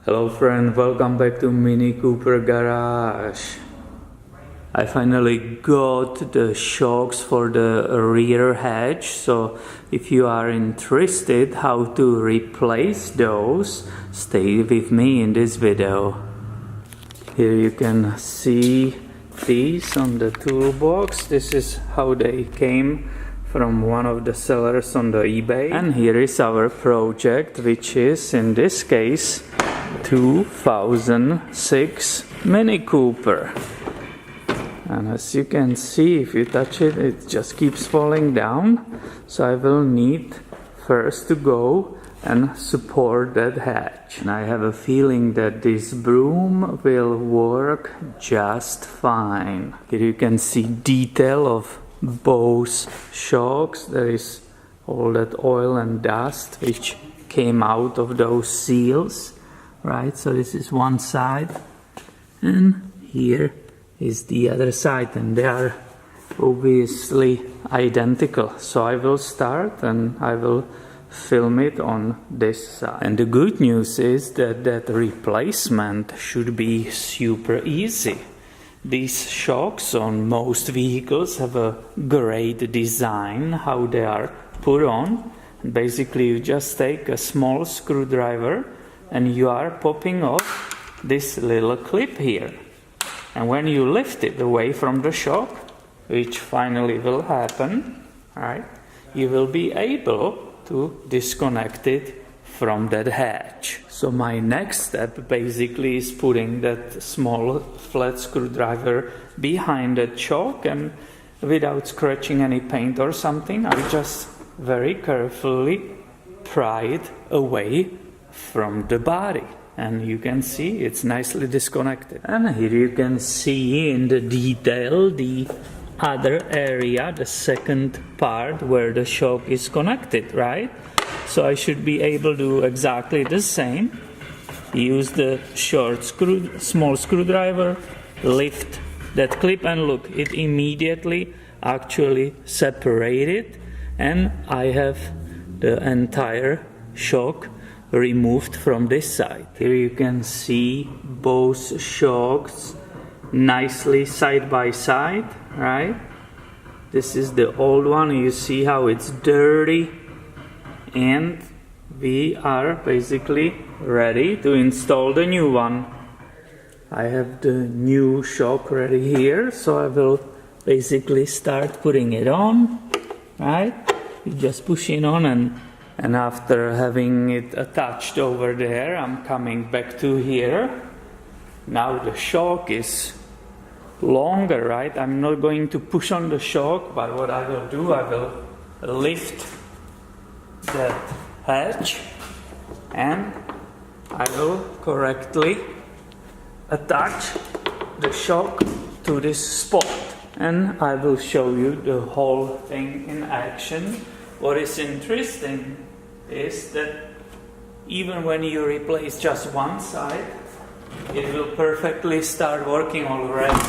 Hello friend, welcome back to MiniCooper Garage. I finally got the shocks for the rear hatch, so if you are interested how to replace those, stay with me in this video. Here you can see these on the toolbox. This is how they came from one of the sellers on the eBay. And here is our project, which is in this case 2006 MiniCooper. And as you can see, if you touch it, it just keeps falling down. So I will need first to go and support that hatch. And I have a feeling that this broom will work just fine. Here you can see detail of both shocks. There is all that oil and dust which came out of those seals. Right, so this is one side, and here is the other side, and they are obviously identical. So I will start and I will film it on this side. And the good news is that that replacement should be super easy. These shocks on most vehicles have a great design, how they are put on. Basically, you just take a small screwdriver and you are popping off this little clip here. And when you lift it away from the shock, which finally will happen, right, you will be able to disconnect it from that hatch. So my next step basically is putting that small flat screwdriver behind that shock, and without scratching any paint or something, I just very carefully pry it away from the body, and you can see it's nicely disconnected. And here you can see in the detail the other area, the second part where the shock is connected, right? So I should be able to do exactly the same. Use the small screwdriver, lift that clip, and look, it immediately actually separated, and I have the entire shock removed from this side. Here you can see both shocks nicely side by side, right? This is the old one. You see how it's dirty, and we are basically ready to install the new one. I have the new shock ready here, so I will basically start putting it on, right? You just push it on, and after having it attached over there, I'm coming back to here. Now the shock is longer, right? I'm not going to push on the shock, but what I will do, I will lift that hatch and I will correctly attach the shock to this spot. And I will show you the whole thing in action. What is interesting is that even when you replace just one side, it will perfectly start working already,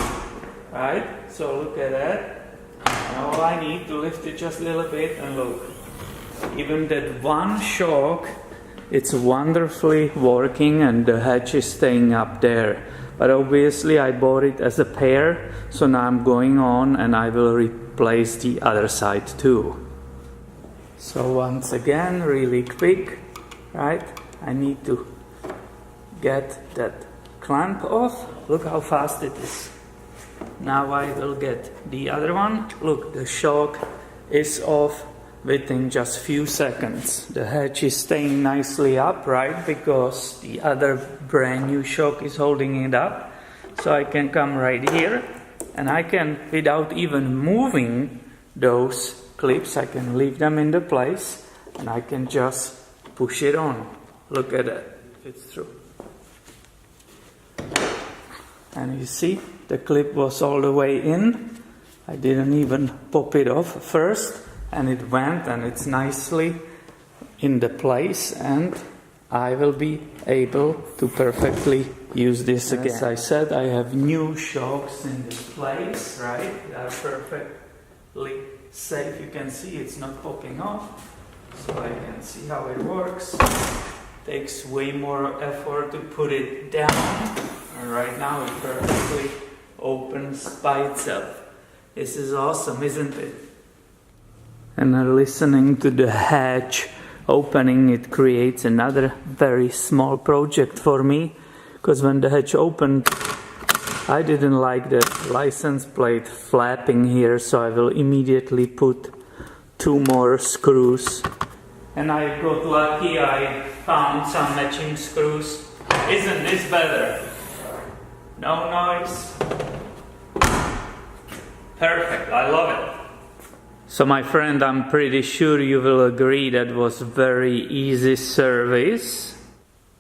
right? So look at that. And all I need to lift it just a little bit, and look, even that one shock, it's wonderfully working, and the hatch is staying up there. But obviously I bought it as a pair, so now I'm going on and I will replace the other side too. So once again, really quick, right? I need to get that clamp off. Look how fast it is. Now I will get the other one. Look, the shock is off within just few seconds. The hatch is staying nicely up, right? Because the other brand new shock is holding it up. So I can come right here and I can, without even moving those clips, I can leave them in the place and I can just push it on. Look at that, it's through. And you see, the clip was all the way in. I didn't even pop it off first, and it went, and it's nicely in the place, and I will be able to perfectly use this again. As I said, I have new shocks in this place, right? They are perfectly safe. You can see it's not popping off, so I can see how it works. Takes way more effort to put it down. And right now it perfectly opens by itself. This is awesome, isn't it? And listening to the hatch opening, it creates another very small project for me. Because when the hatch opened, I didn't like the license plate flapping here, so I will immediately put 2 more screws. And I got lucky, I found some matching screws. Isn't this better? No noise. Perfect, I love it. So my friend, I'm pretty sure you will agree that was very easy service.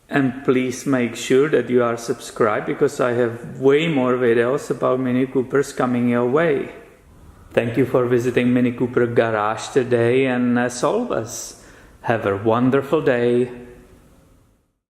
And please make sure that you are subscribed, because I have way more videos about Mini Coopers coming your way. Thank you for visiting Mini Cooper Garage today, and as always, have a wonderful day.